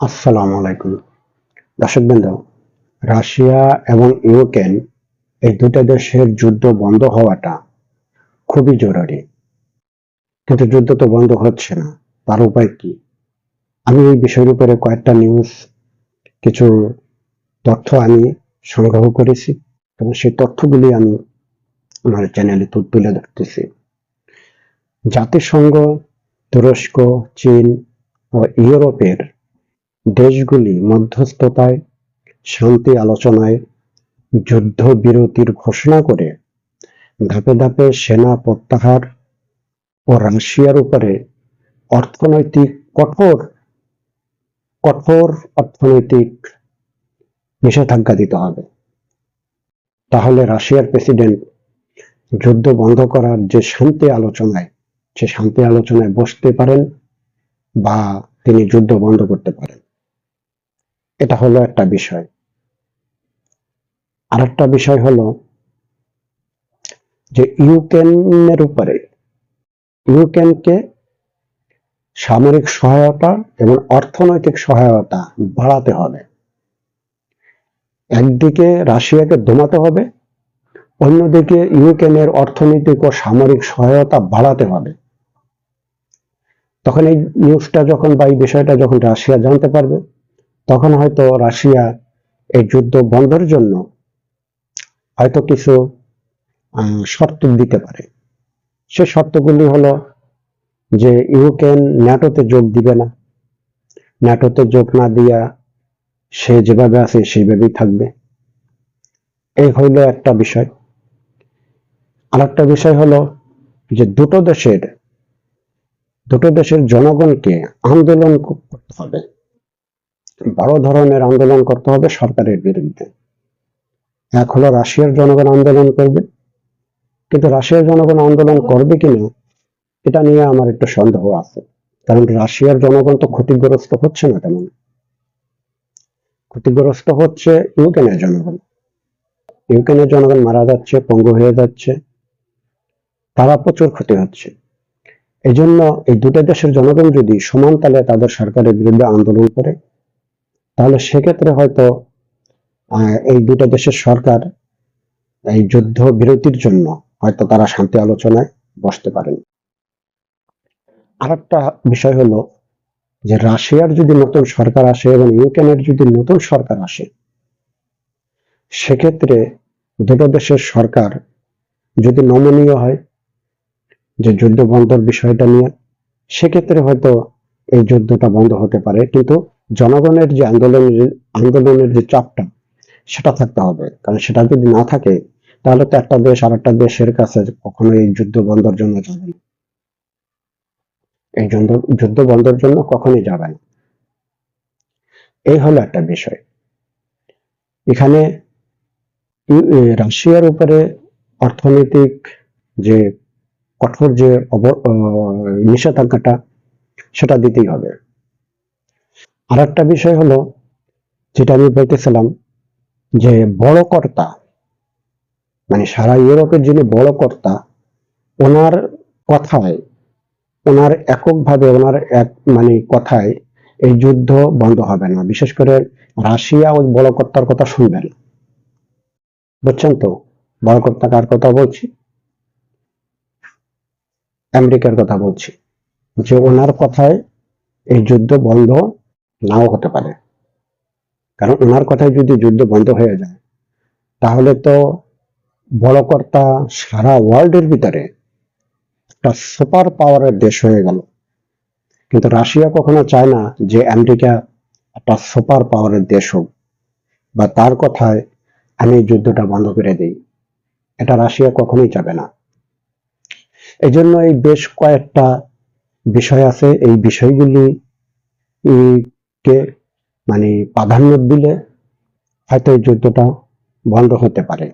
আসসালামু আলাইকুম দর্শকবৃন্দ। রাশিয়া এবং ইউক্রেন এই দুটো দেশের যুদ্ধ বন্ধ হওয়াটা খুবই জরুরি, কিন্তু যুদ্ধ তো বন্ধ হচ্ছে না। তার উপায় কি? আমি এই বিষয়ের উপরে কয়েকটা নিউজ, কিছু তথ্য আমি সংগ্রহ করেছি এবং সেই তথ্যগুলি আমি আমার চ্যানেলে তুলে ধরতেছি। জাতিসংঘ, তুরস্ক, চীন ও ইউরোপের দেশগুলি মধ্যস্থতায়, শান্তি আলোচনায়, যুদ্ধবিরতির ঘোষণা করে ধাপে ধাপে সেনা প্রত্যাহার ও রাশিয়ার উপরে অর্থনৈতিক কঠোর কঠোর অর্থনৈতিক নিষেধাজ্ঞা দিতে হবে। তাহলে রাশিয়ার প্রেসিডেন্ট যুদ্ধ বন্ধ করার যে শান্তি আলোচনায় বসতে পারেন বা তিনি যুদ্ধ বন্ধ করতে পারেন। এটা হলো একটা বিষয়। আর একটা বিষয় হলো যে ইউক্রেনকে সামরিক সহায়তা এবং অর্থনৈতিক সহায়তা বাড়াতে হবে। একদিকে রাশিয়াকে দমাতে হবে, অন্যদিকে ইউক্রেনের অর্থনৈতিক ও সামরিক সহায়তা বাড়াতে হবে। তখন এই নিউজটা যখন বা এই বিষয়টা যখন রাশিয়া জানতে পারবে, তখন হয়তো রাশিয়া এই যুদ্ধ বন্ধের জন্য হয়তো কিছু শর্ত দিতে পারে। সে শর্তগুলি হলো যে ইউক্রেন ন্যাটোতে যোগ দিবে না, ন্যাটোতে যোগ না দিয়া সে যেভাবে আছে সেইভাবেই থাকবে। এই হইল একটা বিষয়। আর একটা বিষয় হলো যে দুটো দেশের জনগণকে আন্দোলন করতে হবে, বড় ধরনের আন্দোলন করতে হবে সরকারের বিরুদ্ধে। এক হলো রাশিয়ার জনগণ আন্দোলন করবে, কিন্তু রাশিয়ার জনগণ আন্দোলন করবে কিনা এটা নিয়ে আমার একটু সন্দেহ আছে। কারণ রাশিয়ার জনগণ তো ক্ষতিগ্রস্ত হচ্ছে না তেমন, ক্ষতিগ্রস্ত হচ্ছে ইউক্রেনের জনগণ মারা যাচ্ছে, পঙ্গু হয়ে যাচ্ছে, তারা প্রচুর ক্ষতি হচ্ছে। এই জন্য এই দুটো দেশের জনগণ যদি সমান তালে তাদের সরকারের বিরুদ্ধে আন্দোলন করে, তাহলে সেক্ষেত্রে হয়তো এই দুটো দেশের সরকার এই যুদ্ধ বিরতির জন্য হয়তো তারা শান্তি আলোচনায় বসতে পারেন। আর একটা বিষয় হলো যে রাশিয়ার যদি নতুন সরকার আসে এবং ইউক্রেনের যদি নতুন সরকার আসে, সেক্ষেত্রে দুটো দেশের সরকার যদি নমনীয় হয় যে যুদ্ধ বন্ধের বিষয়টা নিয়ে, সেক্ষেত্রে হয়তো এই যুদ্ধটা বন্ধ হতে পারে। কিন্তু জনগণের যে আন্দোলনের যে চাপটা, সেটা থাকতে হবে। কারণ সেটা যদি না থাকে, তাহলে তো একটা দেশ আর একটা দেশের কাছে কখনো এই যুদ্ধ বন্ধের জন্য যাবে না, এই যুদ্ধ বন্ধের জন্য কখনোই যাবে না। এই হলো একটা বিষয়। এখানে রাশিয়ার উপরে অর্থনৈতিক যে কঠোর যে নিষেধাজ্ঞাটা, সেটা দিতেই হবে। আর একটা বিষয় হলো যেটা আমি বলতেছিলাম, যে বড় কর্তা, মানে সারা ইউরোপের যিনি বড় কর্তা, ওনার কথায়, ওনার এককভাবে ওনার কথায় এই যুদ্ধ বন্ধ হবে না। বিশেষ করে রাশিয়া ওই বড় কর্তার কথা শুনবে না। বুঝছেন তো বড় কর্তা কার কথা বলছি? আমেরিকার কথা বলছি। যে ওনার কথায় এই যুদ্ধ বন্ধ নাও হতে পারে। কারণ ওনার কথায় যদি যুদ্ধ বন্ধ হয়ে যায়, তাহলে তো বড় কর্তা সারা ওয়ার্ল্ডের ভিতরে একটা সুপার পাওয়ারের দেশ হয়ে গেল। কিন্তু রাশিয়া কখনো চায় না যে আমেরিকা একটা সুপার পাওয়ারের দেশ হোক, বা তার কথায় আমি যুদ্ধটা বন্ধ করে দিই। এটা রাশিয়া কখনোই চাবে না। এই জন্য এই বেশ কয়েকটা বিষয় আছে, এই বিষয়গুলি কে প্রাধান্য দিলে হয়তো এই যুদ্ধটা বন্ধ হতে পারে।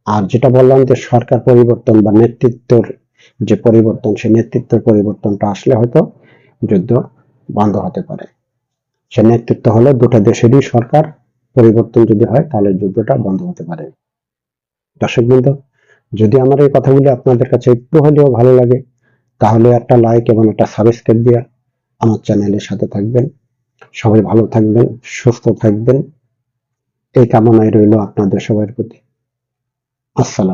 আর যেটা বললাম যে সরকার পরিবর্তন বা নেতৃত্বের যে পরিবর্তন, সেই নেতৃত্বের পরিবর্তনটা আসলে হয়তো যুদ্ধ বন্ধ হতে পারে। সে নেতৃত্ব হলে দুটো দেশেরই সরকার পরিবর্তন যদি হয়, তাহলে যুদ্ধটা বন্ধ হতে পারে। দর্শকবৃন্দ, যদি আমার এই কথাগুলি আপনাদের কাছে একটু হলেও ভালো লাগে, তাহলে একটা লাইক এবং একটা সাবস্ক্রাইব দিয়ে আমার চ্যানেলের সাথে থাকবেন। সবাই ভালো থাকবেন, সুস্থ থাকবেন, এই কামনাই রইল আপনাদের সবার প্রতি। আসসালাম।